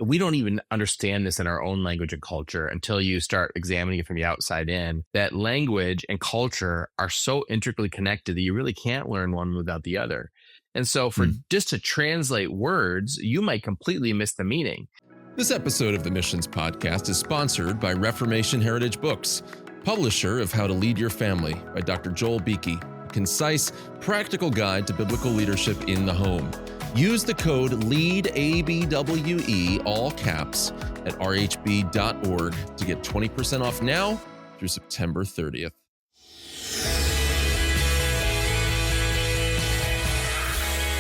we don't even understand this in our own language and culture until you start examining it from the outside in, that language and culture are so intricately connected that you really can't learn one without the other. And so for just to translate words, you might completely miss the meaning. This episode of the Missions Podcast is sponsored by Reformation Heritage Books, publisher of How to Lead Your Family by Dr. Joel Beakey, a concise, practical guide to biblical leadership in the home. Use the code LEADABWE, all caps, at rhb.org to get 20% off now through September 30th.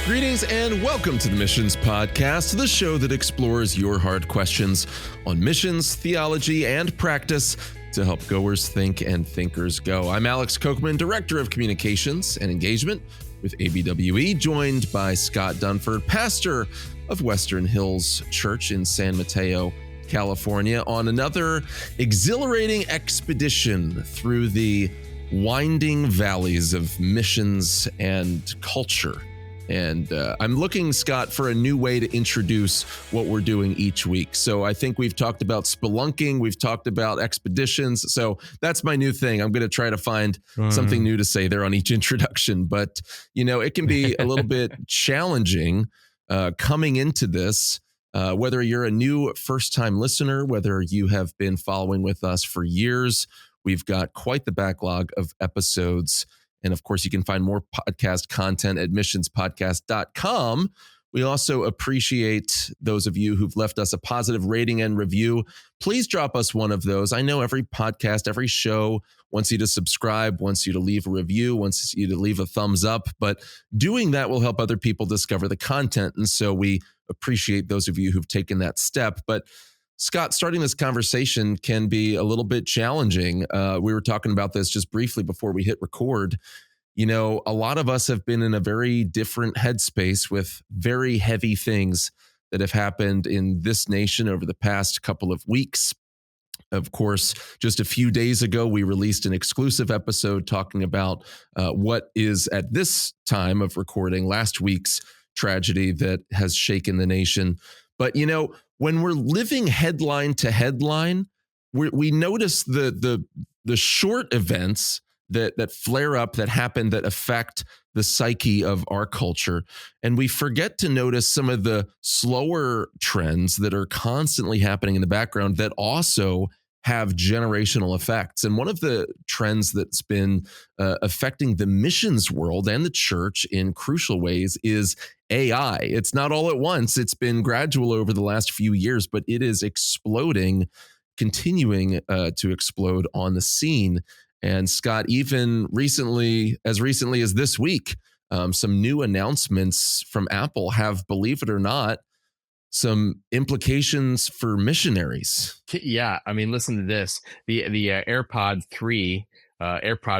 Greetings and welcome to the Missions Podcast, the show that explores your hard questions on missions, theology, and practice to help goers think and thinkers go. I'm Alex Kocman, Director of Communications and Engagement with ABWE, joined by Scott Dunford, pastor of Western Hills Church in San Mateo, California, on another exhilarating expedition through the winding valleys of missions and culture. And I'm looking, Scott, for a new way to introduce what we're doing each week. So I think we've talked about spelunking, we've talked about expeditions. So that's my new thing. I'm going to try to find something new to say there on each introduction. But, you know, it can be a little bit challenging coming into this, whether you're a new first-time listener, whether you have been following with us for years. We've got quite the backlog of episodes. And of course, you can find more podcast content at missionspodcast.com. We also appreciate those of you who've left us a positive rating and review. Please drop us one of those. I know every podcast, every show wants you to subscribe, wants you to leave a review, wants you to leave a thumbs up, but doing that will help other people discover the content. And so we appreciate those of you who've taken that step. But Scott, starting this conversation can be a little bit challenging. We were talking about this just briefly before we hit record. You know, a lot of us have been in a very different headspace with very heavy things that have happened in this nation over the past couple of weeks. Of course, just a few days ago, we released an exclusive episode talking about what is at this time of recording last week's tragedy that has shaken the nation. But, you know, when we're living headline to headline, we notice the short events that flare up, that happen, that affect the psyche of our culture. And we forget to notice some of the slower trends that are constantly happening in the background that also have generational effects. And one of the trends that's been affecting the missions world and the church in crucial ways is AI. It's not all at once. It's been gradual over the last few years, but it is exploding, continuing to explode on the scene. And Scott, even recently as this week, some new announcements from Apple have, believe it or not, some implications for missionaries. Yeah, I mean, listen to this. The AirPod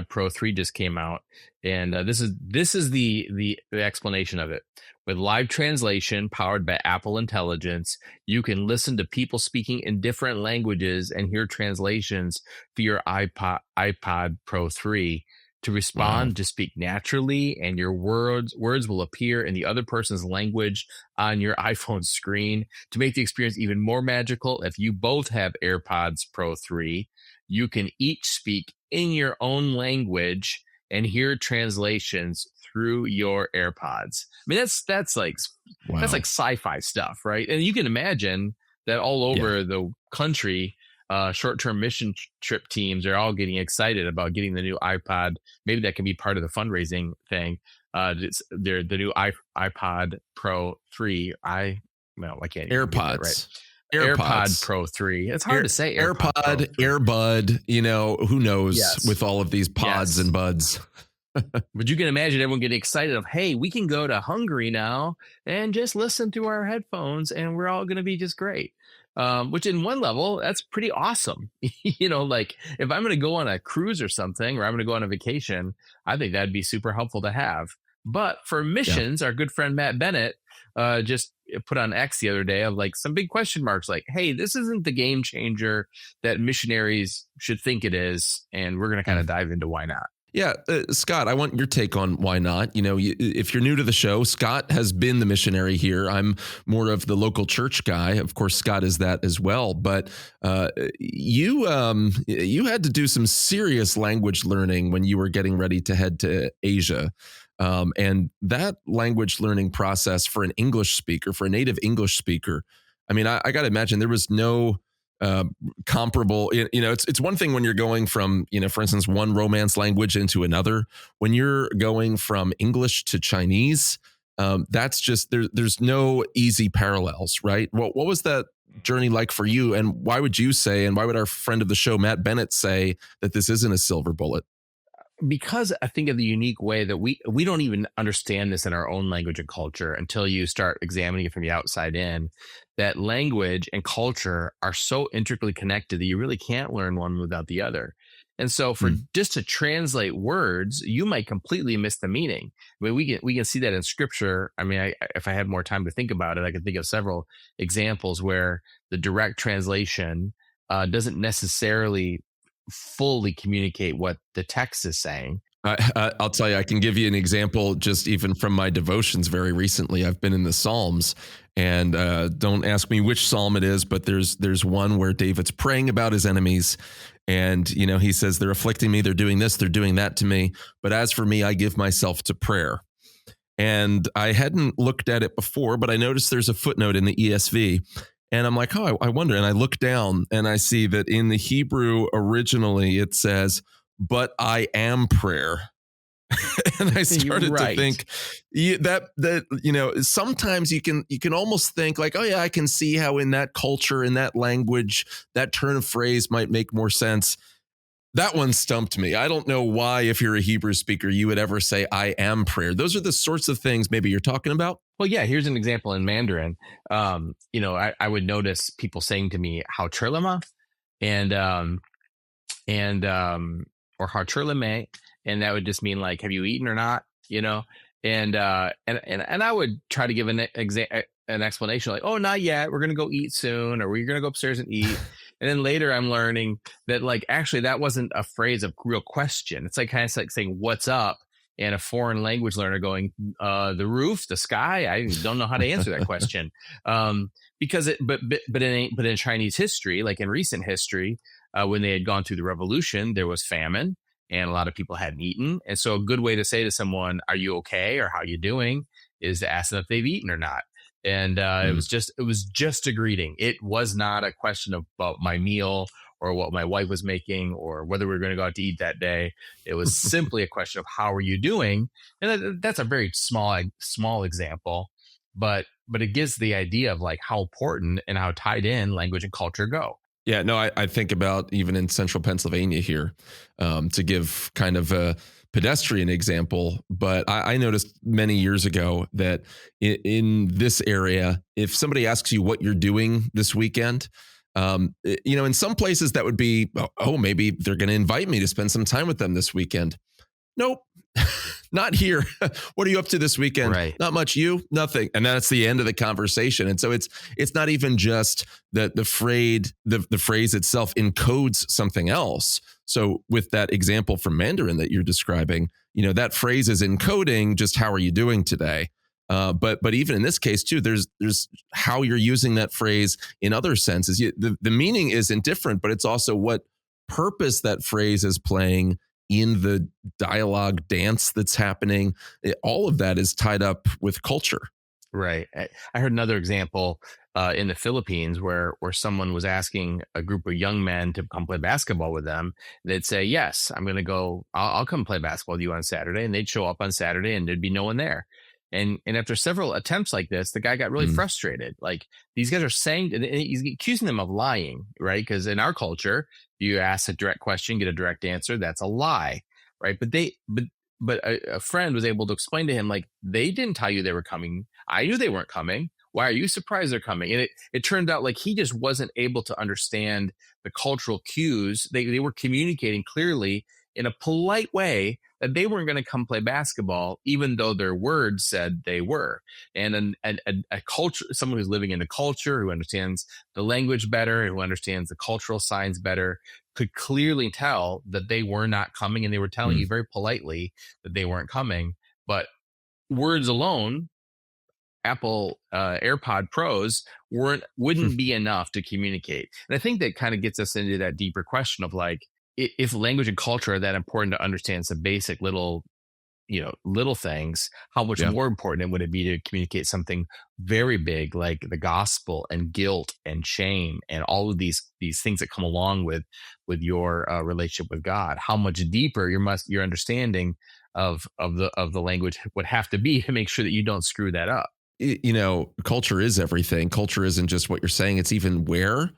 Pro 3 just came out, and this is the explanation of it. With live translation powered by Apple Intelligence, you can listen to people speaking in different languages and hear translations for your iPod Pro 3 to respond, to speak naturally, and your words will appear in the other person's language on your iPhone screen. To make the experience even more magical, if you both have AirPods Pro 3, you can each speak in your own language and hear translations through your AirPods. I mean, that's like sci-fi stuff, right? And you can imagine that all over the country, short-term mission trip teams are all getting excited about getting the new iPod. Maybe that can be part of the fundraising thing. The new iPod Pro 3. I can't even AirPods. Right. AirPod Pro 3. It's hard to say. Airbud, you know, who knows with all of these pods and buds. But you can imagine everyone getting excited of, hey, we can go to Hungary now and just listen through our headphones and we're all going to be just great. Which in one level, that's pretty awesome. You know, like if I'm going to go on a cruise or something, or I'm going to go on a vacation, I think that'd be super helpful to have. But for missions, our good friend Matt Bennett just put on X the other day of like some big question marks like, hey, this isn't the game changer that missionaries should think it is. And we're going to kind of dive into why not. Yeah, Scott, I want your take on why not. If you're new to the show, Scott has been the missionary here. I'm more of the local church guy. Of course, Scott is that as well. But you had to do some serious language learning when you were getting ready to head to Asia. And that language learning process for an English speaker, for a native English speaker, I mean, I got to imagine there was no uh, comparable. It's one thing when you're going from, for instance, one romance language into another. When you're going from English to Chinese, that's just there's no easy parallels, right? What was that journey like for you, and why would you say, and why would our friend of the show Matt Bennett say that this isn't a silver bullet? Because I think of the unique way that we don't even understand this in our own language and culture until you start examining it from the outside in, that language and culture are so intricately connected that you really can't learn one without the other. And so for just to translate words, you might completely miss the meaning. I mean, we can see that in scripture. I mean, if I had more time to think about it, I could think of several examples where the direct translation doesn't necessarily fully communicate what the text is saying. I'll tell you, I can give you an example just even from my devotions very recently. I've been in the Psalms, and don't ask me which Psalm it is, but there's one where David's praying about his enemies. And, he says, they're afflicting me, they're doing this, they're doing that to me. But as for me, I give myself to prayer. And I hadn't looked at it before, but I noticed there's a footnote in the ESV. And I'm like, oh, I wonder. And I look down and I see that in the Hebrew originally it says, but I am prayer. And I started to think that sometimes you can almost think like, oh yeah, I can see how in that culture, in that language, that turn of phrase might make more sense. That one stumped me. I don't know why, if you're a Hebrew speaker, you would ever say I am prayer. Those are the sorts of things maybe you're talking about. Well, yeah, here's an example in Mandarin. I would notice people saying to me, "How churlama," and or "How churlame," and that would just mean like, "Have you eaten or not?" And I would try to give an explanation like, "Oh, not yet. We're gonna go eat soon, or we're gonna go upstairs and eat." And then later, I'm learning that like actually that wasn't a phrase of real question. It's like kind of like saying "What's up?" and a foreign language learner going, "The roof, the sky." I don't know how to answer that question, because in Chinese history, like in recent history, when they had gone through the revolution, there was famine and a lot of people hadn't eaten. And so a good way to say to someone, "Are you okay?" or "How you doing?" is to ask them if they've eaten or not. And it was just a greeting. It was not a question about my meal or what my wife was making or whether we were going to go out to eat that day. It was simply a question of how are you doing? And that's a very small example, but it gives the idea of like how important and how tied in language and culture go. Yeah, no, I think about even in central Pennsylvania here, to give kind of a pedestrian example, but I noticed many years ago that in this area, if somebody asks you what you're doing this weekend, in some places that would be, oh, maybe they're going to invite me to spend some time with them this weekend. Nope. Not here. What are you up to this weekend? Right. Not much. You? Nothing. And that's the end of the conversation. And so it's not even just that the phrase itself encodes something else. So with that example from Mandarin that you're describing, that phrase is encoding just how are you doing today? But even in this case too, there's how you're using that phrase in other senses. The meaning isn't different, but it's also what purpose that phrase is playing in the dialogue dance that's happening. All of that is tied up with culture. Right. I heard another example in the Philippines where someone was asking a group of young men to come play basketball with them. They'd say, "Yes, I'm going to go. I'll come play basketball with you on Saturday." And they'd show up on Saturday and there'd be no one there. And after several attempts like this, the guy got really frustrated. Like these guys are saying, and he's accusing them of lying, right? Because in our culture, you ask a direct question, get a direct answer. That's a lie, right? But a friend was able to explain to him, like, they didn't tell you they were coming. I knew they weren't coming. Why are you surprised they're coming? And it turned out like he just wasn't able to understand the cultural cues. They were communicating clearly in a polite way that they weren't going to come play basketball, even though their words said they were. And a culture, someone who's living in a culture, who understands the language better, who understands the cultural signs better, could clearly tell that they were not coming, and they were telling Mm. you very politely that they weren't coming. But words alone, Apple AirPod Pros wouldn't be enough to communicate. And I think that kind of gets us into that deeper question of like, if language and culture are that important to understand some basic little things, how much Yeah. more important would it be to communicate something very big like the gospel and guilt and shame and all of these things that come along with your relationship with God? How much deeper your understanding of the language would have to be to make sure that you don't screw that up. Culture is everything. Culture isn't just what you're saying, it's even where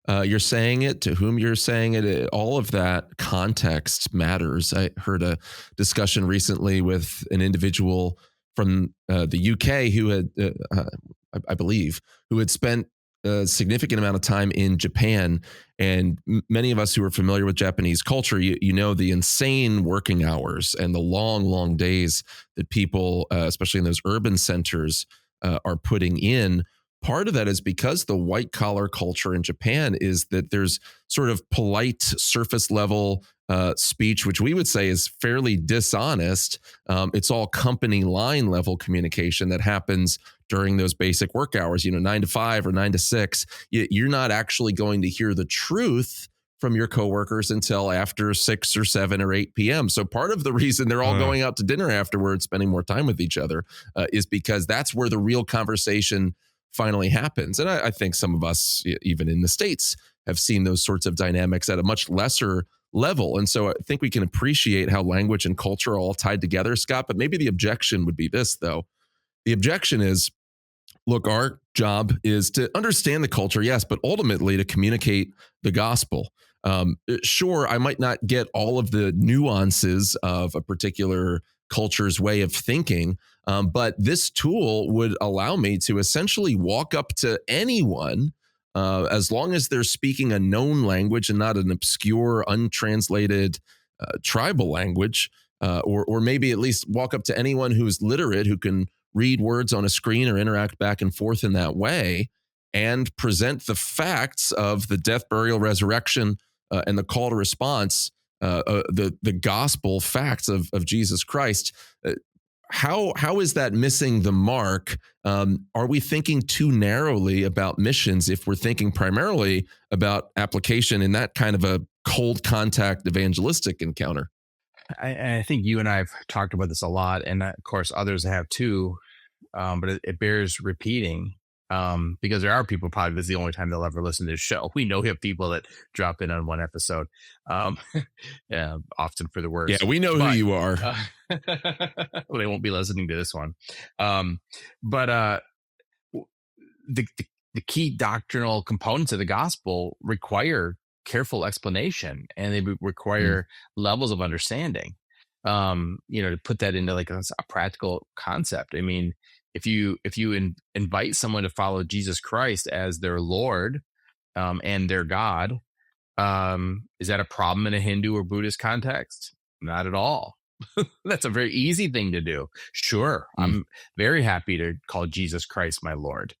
you're saying it, to whom you're saying it. All of that context matters. I heard a discussion recently with an individual from the UK who had, I believe, who had spent a significant amount of time in Japan. And many of us who are familiar with Japanese culture, you know the insane working hours and the long, long days that people, especially in those urban centers, are putting in. Part of that is because the white collar culture in Japan is that there's sort of polite surface level speech, which we would say is fairly dishonest. It's all company line level communication that happens during those basic work hours, 9 to 5 or 9 to 6. You're not actually going to hear the truth from your coworkers until after 6 or 7 or 8 p.m. So part of the reason they're all going out to dinner afterwards, spending more time with each other, is because that's where the real conversation finally happens. And I think some of us, even in the States, have seen those sorts of dynamics at a much lesser level. And so I think we can appreciate how language and culture are all tied together, Scott. But maybe the objection would be this, though. The objection is, look, our job is to understand the culture, yes, but ultimately to communicate the gospel. Sure, I might not get all of the nuances of a particular culture's way of thinking, but this tool would allow me to essentially walk up to anyone, as long as they're speaking a known language and not an obscure, untranslated tribal language, or maybe at least walk up to anyone who's literate, who can read words on a screen or interact back and forth in that way, and present the facts of the death, burial, resurrection, and the call to response, the gospel facts of Jesus Christ. How is that missing the mark? Are we thinking too narrowly about missions if we're thinking primarily about application in that kind of a cold contact evangelistic encounter? I think you and I have talked about this a lot, and of course others have too. But it bears repeating, because there are people, probably this is the only time they'll ever listen to this show. We know we have people that drop in on one episode, yeah, often for the worst. Yeah, we know who you are. Well, they won't be listening to this one. But the key doctrinal components of the gospel require careful explanation, and they require levels of understanding. To put that into like a practical concept. I mean, if you invite someone to follow Jesus Christ as their Lord, and their God, is that a problem in a Hindu or Buddhist context? Not at all. That's a very easy thing to do. Sure, I'm very happy to call Jesus Christ my Lord.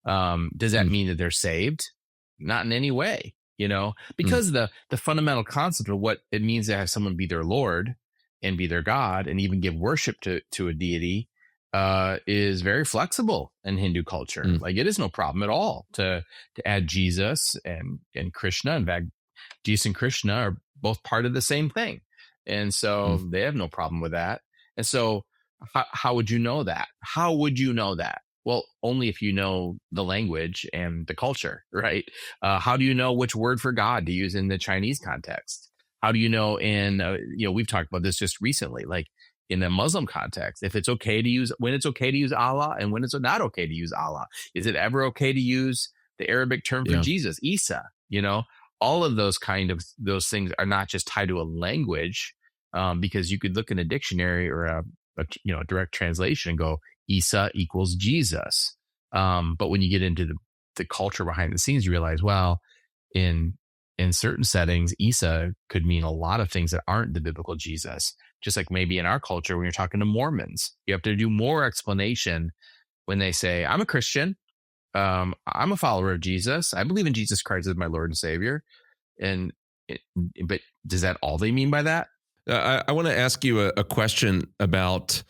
Does that mean that they're saved? Not in any way, because the fundamental concept of what it means to have someone be their Lord and be their God and even give worship to a deity is very flexible in Hindu culture. Like, it is no problem at all to add Jesus and Krishna. In fact, Jesus and Krishna are both part of the same thing. And so they have no problem with that. And so how would you know that? How would you know that? Well, only if you know the language and the culture, right? How do you know which word for God to use in the Chinese context? How do you know we've talked about this just recently, like in the Muslim context, when it's okay to use Allah and when it's not okay to use Allah? Is it ever okay to use the Arabic term for Jesus, Isa? All of those things are not just tied to a language, because you could look in a dictionary or a direct translation and go, Isa equals Jesus. But when you get into the culture behind the scenes, you realize, well, in certain settings, Isa could mean a lot of things that aren't the biblical Jesus. Just like maybe in our culture, when you're talking to Mormons, you have to do more explanation when they say, I'm a Christian. I'm a follower of Jesus. I believe in Jesus Christ as my Lord and Savior. And But does that all they mean by that? I want to ask you a question about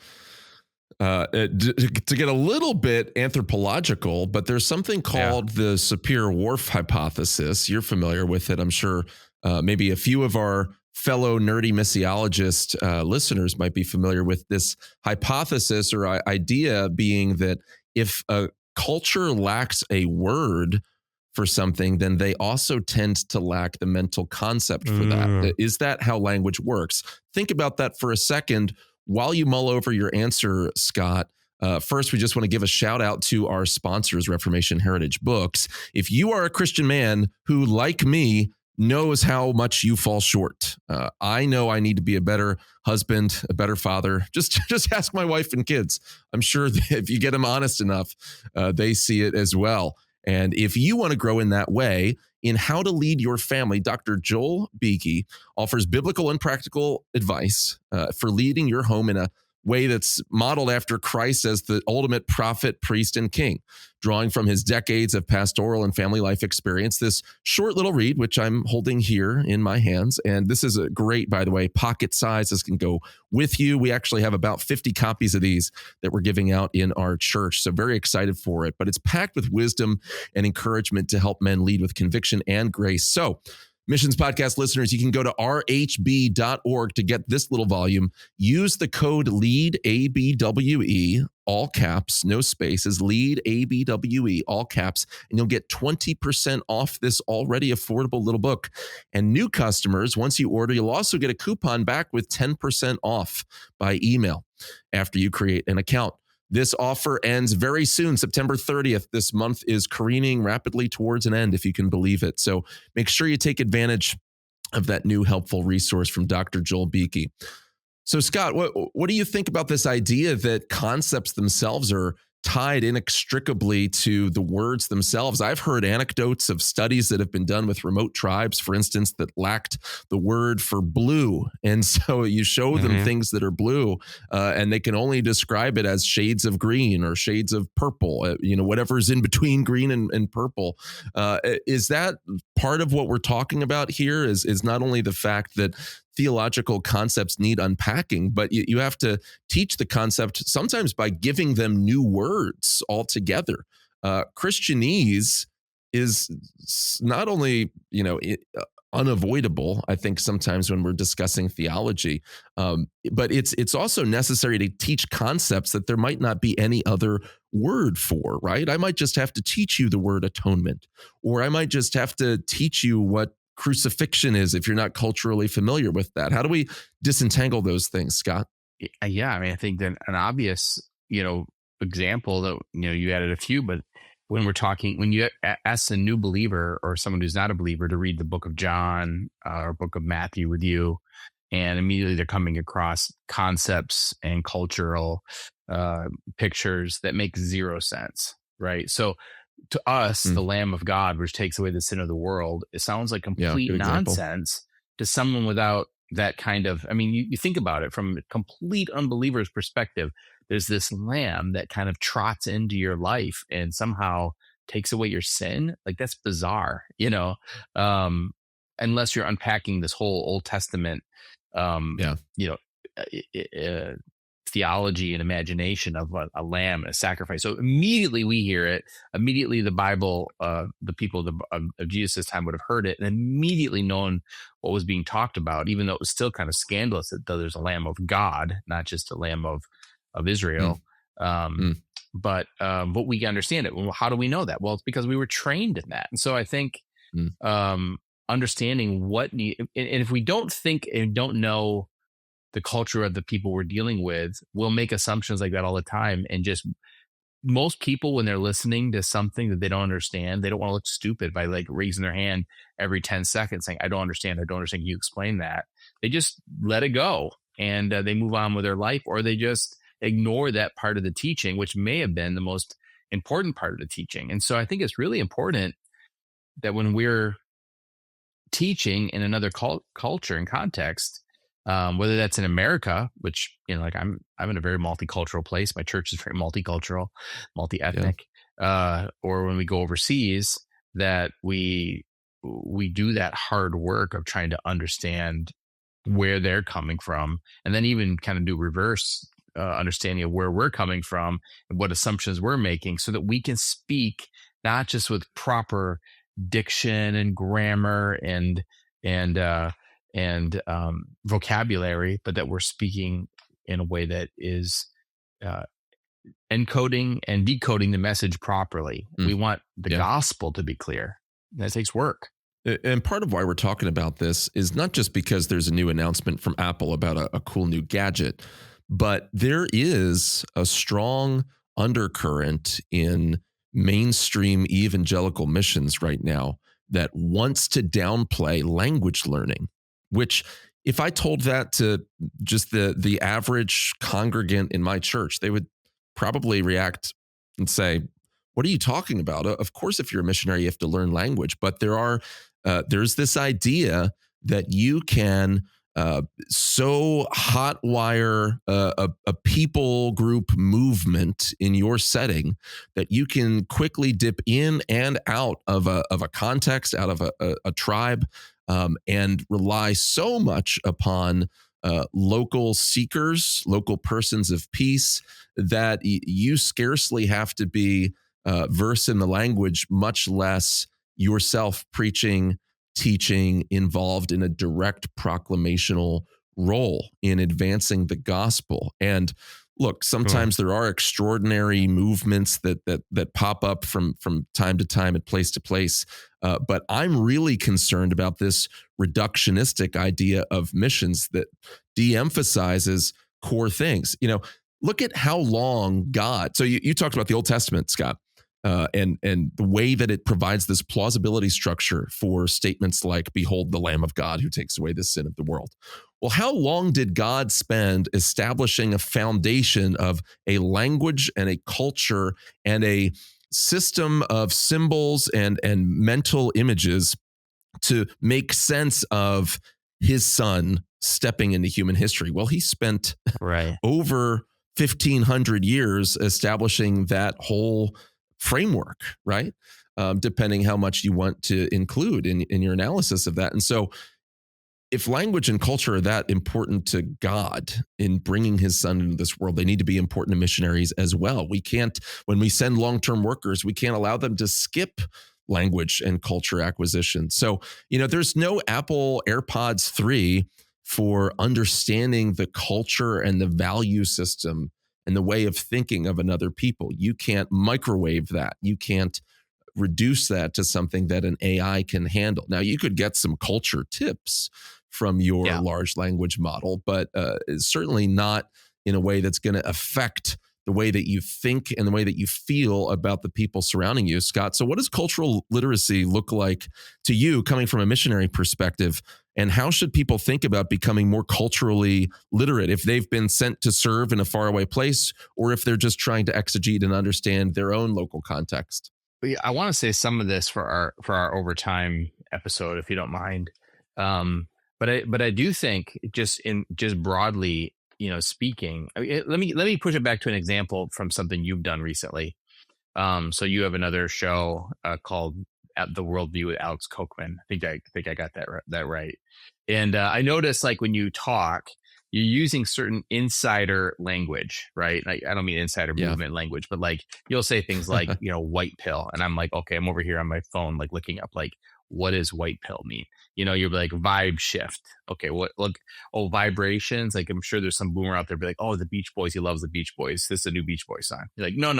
to get a little bit anthropological, but there's something Yeah. called the Sapir-Whorf hypothesis. You're familiar with it, I'm sure. Maybe a few of our fellow nerdy missiologist listeners might be familiar with this hypothesis or idea, being that if a culture lacks a word for something, then they also tend to lack the mental concept for that. Is that how language works? Think about that for a second while you mull over your answer, Scott. First, we just want to give a shout out to our sponsors, Reformation Heritage Books. If you are a Christian man who, like me, knows how much you fall short, I know I need to be a better husband, a better father. Just ask my wife and kids. I'm sure that if you get them honest enough, they see it as well. And if you want to grow in that way, in How to Lead Your Family, Dr. Joel Beeke offers biblical and practical advice for leading your home in a way that's modeled after Christ as the ultimate prophet, priest, and king. Drawing from his decades of pastoral and family life experience, this short little read, which I'm holding here in my hands, and this is a great, by the way, pocket size. This can go with you. We actually have about 50 copies of these that we're giving out in our church, so very excited for it. But it's packed with wisdom and encouragement to help men lead with conviction and grace. So, Missions Podcast listeners, you can go to rhb.org to get this little volume. Use the code LEAD, ABWE, all caps, no spaces, LEAD, ABWE, all caps, and you'll get 20% off this already affordable little book. And new customers, once you order, you'll also get a coupon back with 10% off by email after you create an account. This offer ends very soon, September 30th. This month is careening rapidly towards an end, if you can believe it. So make sure you take advantage of that new helpful resource from Dr. Joel Beeke. So, Scott, what do you think about this idea that concepts themselves are tied inextricably to the words themselves? I've heard anecdotes of studies that have been done with remote tribes, for instance, that lacked the word for blue. And so you show them things that are blue, and they can only describe it as shades of green or shades of purple, whatever's in between green and purple. Is that part of what we're talking about here? Is not only the fact that theological concepts need unpacking, but you have to teach the concept sometimes by giving them new words altogether. Christianese is not only, unavoidable, I think, sometimes when we're discussing theology, but it's also necessary to teach concepts that there might not be any other word for, right? I might just have to teach you the word atonement, or I might just have to teach you what crucifixion is if you're not culturally familiar with that. How do we disentangle those things, Scott? Yeah, I mean, I think that an obvious, example that, you added a few, but when you ask a new believer or someone who's not a believer to read the book of John or book of Matthew with you, and immediately they're coming across concepts and cultural pictures that make zero sense, right? So to us, the Lamb of God, which takes away the sin of the world, it sounds like complete nonsense to someone without that kind of, I mean, you think about it from a complete unbeliever's perspective. There's this lamb that kind of trots into your life and somehow takes away your sin. Like, that's bizarre, unless you're unpacking this whole Old Testament, theology and imagination of a lamb and a sacrifice. So immediately we hear it. Immediately the Bible, the people of Jesus' time would have heard it and immediately known what was being talked about, even though it was still kind of scandalous that there's a lamb of God, not just a lamb of Israel. But we understand it. Well, how do we know that? Well, it's because we were trained in that. And so I think understanding and if we don't think and don't know the culture of the people we're dealing with, we'll make assumptions like that all the time. And just most people, when they're listening to something that they don't understand, they don't want to look stupid by like raising their hand every 10 seconds saying, I don't understand. Can you explain that? They just let it go and they move on with their life, or they just ignore that part of the teaching, which may have been the most important part of the teaching. And so I think it's really important that when we're teaching in another culture and context, whether that's in America, which, I'm in a very multicultural place. My church is very multicultural, multi-ethnic, or when we go overseas, that we we do that hard work of trying to understand where they're coming from, and then even kind of do reverse understanding of where we're coming from and what assumptions we're making, so that we can speak not just with proper diction and grammar and vocabulary, but that we're speaking in a way that is uh, encoding and decoding the message properly. We want the Yeah. gospel to be clear. That takes work. And part of why we're talking about this is not just because there's a new announcement from Apple about a cool new gadget, but there is a strong undercurrent in mainstream evangelical missions right now that wants to downplay language learning, which if I told that to just the average congregant in my church, they would probably react and say, what are you talking about? Of course, if you're a missionary, you have to learn language, but there's this idea that you can so hotwire a people group movement in your setting that you can quickly dip in and out of a context, out of a tribe, and rely so much upon local seekers, local persons of peace, that you scarcely have to be versed in the language, much less yourself preaching, teaching, involved in a direct proclamational role in advancing the gospel. And look, sometimes there are extraordinary movements that pop up from time to time and place to place. But I'm really concerned about this reductionistic idea of missions that de-emphasizes core things. Look at how long God. So you talked about the Old Testament, Scott. And the way that it provides this plausibility structure for statements like, behold the Lamb of God who takes away the sin of the world. Well, how long did God spend establishing a foundation of a language and a culture and a system of symbols and mental images to make sense of his son stepping into human history? Well, he spent over 1,500 years establishing that whole framework, right? Depending how much you want to include in your analysis of that. And so if language and culture are that important to God in bringing his son into this world, they need to be important to missionaries as well. We can't, when we send long-term workers, we can't allow them to skip language and culture acquisition. So, there's no Apple AirPods 3 for understanding the culture and the value system and the way of thinking of another people. You can't microwave that. You can't reduce that to something that an AI can handle. Now, you could get some culture tips from your large language model, but certainly not in a way that's going to affect the way that you think and the way that you feel about the people surrounding you, Scott. So what does cultural literacy look like to you coming from a missionary perspective? And how should people think about becoming more culturally literate if they've been sent to serve in a faraway place, or if they're just trying to exegete and understand their own local context? I want to say some of this for our overtime episode, if you don't mind. But I do think just broadly, speaking, let me push it back to an example from something you've done recently. So you have another show called At the Worldview with Alex Kocman. I think I got that right. And I noticed, like, when you talk, you're using certain insider language, right? Like, I don't mean insider movement language, but like you'll say things like, white pill. And I'm like, okay, I'm over here on my phone, like looking up, like, what does white pill mean? You're like, vibe shift. Okay, vibrations. Like, I'm sure there's some boomer out there be like, oh, the Beach Boys, he loves the Beach Boys. This is a new Beach Boys song. You're like, no.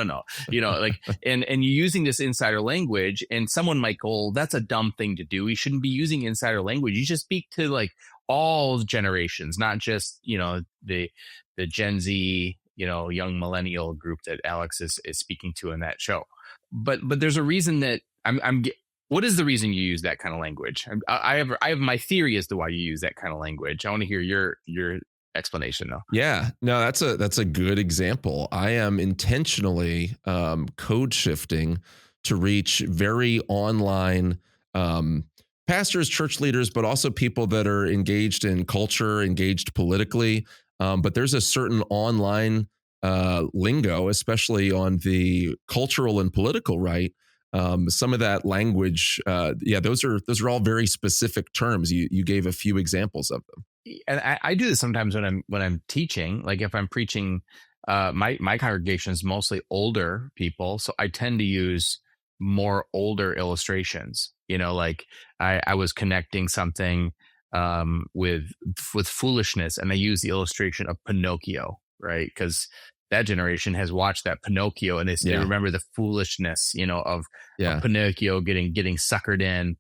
Like, and you're using this insider language, and someone might go, oh, that's a dumb thing to do. You shouldn't be using insider language. You should speak to like all generations, not just, the Gen Z, young millennial group that Alex is speaking to in that show. But there's a reason that what is the reason you use that kind of language? I have my theory as to why you use that kind of language. I want to hear your explanation though. Yeah, no, that's a good example. I am intentionally code shifting to reach very online pastors, church leaders, but also people that are engaged in culture, engaged politically. But there's a certain online lingo, especially on the cultural and political right, Some of that language, those are all very specific terms. You gave a few examples of them. And I do this sometimes when I'm teaching, like if I'm preaching, my congregation is mostly older people, so I tend to use more older illustrations. Like I was connecting something with foolishness, and I use the illustration of Pinocchio, right? Because that generation has watched that Pinocchio, and they remember the foolishness, of Pinocchio getting suckered in,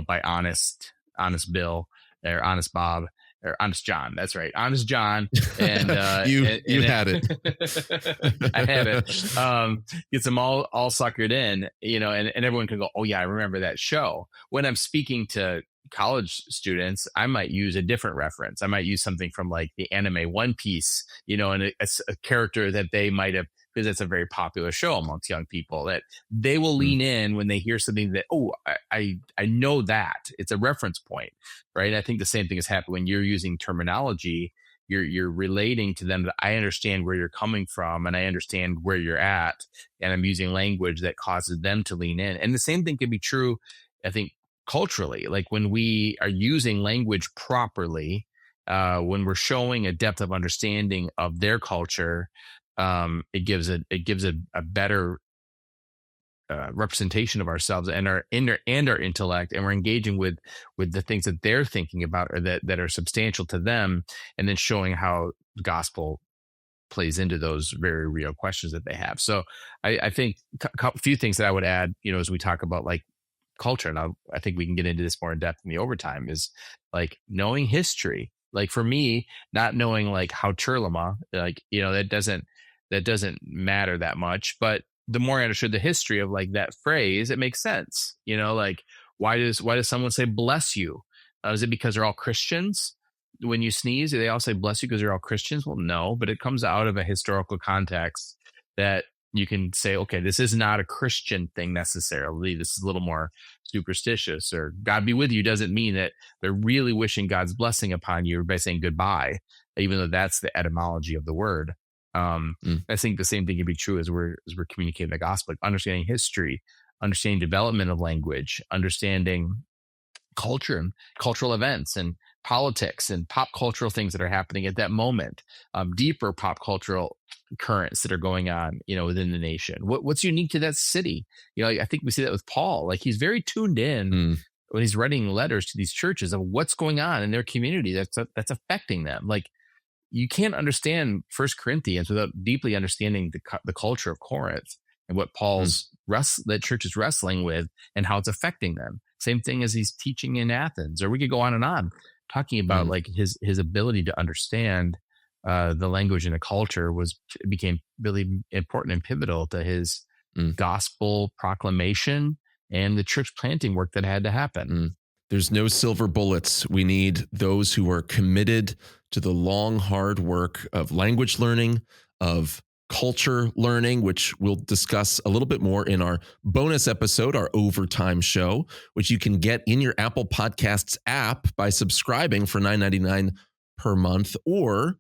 by honest Bill or honest Bob. Or Honest John, that's right, Honest John, and you had it. I had it. Gets them all suckered in, and everyone can go, oh yeah, I remember that show. When I'm speaking to college students, I might use a different reference. I might use something from like the anime One Piece, and a character that they might have, because it's a very popular show amongst young people, that they will lean in when they hear something that, I know that it's a reference point, right? And I think the same thing has happened when you're using terminology. You're relating to them that I understand where you're coming from, and I understand where you're at, and I'm using language that causes them to lean in. And the same thing can be true, I think, culturally. Like when we are using language properly, when we're showing a depth of understanding of their culture, it gives a better representation of ourselves and our intellect, and we're engaging with the things that they're thinking about, or that are substantial to them, and then showing how the gospel plays into those very real questions that they have. So I think a few things that I would add, as we talk about like culture, and I think we can get into this more in depth in the overtime, is like knowing history. Like for me, not knowing like how Churlama, like, that doesn't matter that much. But the more I understood the history of like that phrase, it makes sense. Like why does someone say bless you? Is it because they're all Christians? When you sneeze, do they all say bless you because they're all Christians? Well, no, but it comes out of a historical context that you can say, okay, this is not a Christian thing necessarily. This is a little more superstitious. Or God be with you doesn't mean that they're really wishing God's blessing upon you by saying goodbye, even though that's the etymology of the word. I think the same thing can be true as we're communicating the gospel, like understanding history, understanding development of language, understanding culture and cultural events and politics and pop cultural things that are happening at that moment, deeper pop cultural currents that are going on, within the nation. What's unique to that city? I think we see that with Paul. Like he's very tuned in when he's writing letters to these churches of what's going on in their community that's affecting them. Like you can't understand 1 Corinthians without deeply understanding the culture of Corinth and what that church is wrestling with and how it's affecting them. Same thing as he's teaching in Athens, or we could go on talking about like his ability to understand the language and the culture became really important and pivotal to his gospel proclamation and the church planting work that had to happen. There's no silver bullets. We need those who are committed to the long, hard work of language learning, of culture learning, which we'll discuss a little bit more in our bonus episode, our overtime show, which you can get in your Apple Podcasts app by subscribing for $9.99 per month, or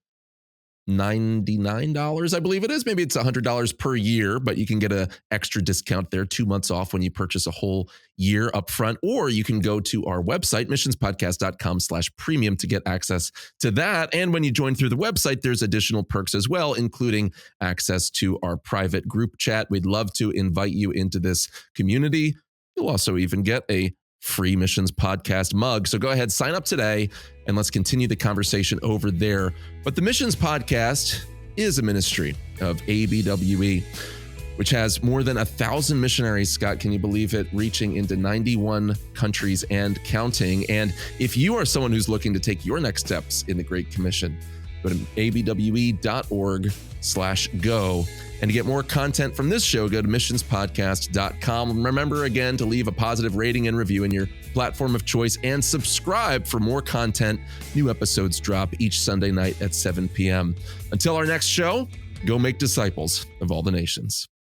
$99, I believe it is. Maybe it's $100 per year, but you can get an extra discount there, 2 months off when you purchase a whole year up front. Or you can go to our website, missionspodcast.com/premium, to get access to that. And when you join through the website, there's additional perks as well, including access to our private group chat. We'd love to invite you into this community. You'll also even get a free Missions Podcast mug. So go ahead, sign up today, and let's continue the conversation over there. But the Missions Podcast is a ministry of ABWE, which has more than 1,000 missionaries, Scott, can you believe it, reaching into 91 countries and counting. And if you are someone who's looking to take your next steps in the Great Commission, go to abwe.org/go. And to get more content from this show, go to missionspodcast.com. Remember, again, to leave a positive rating and review in your platform of choice, and subscribe for more content. New episodes drop each Sunday night at 7 p.m. Until our next show, go make disciples of all the nations.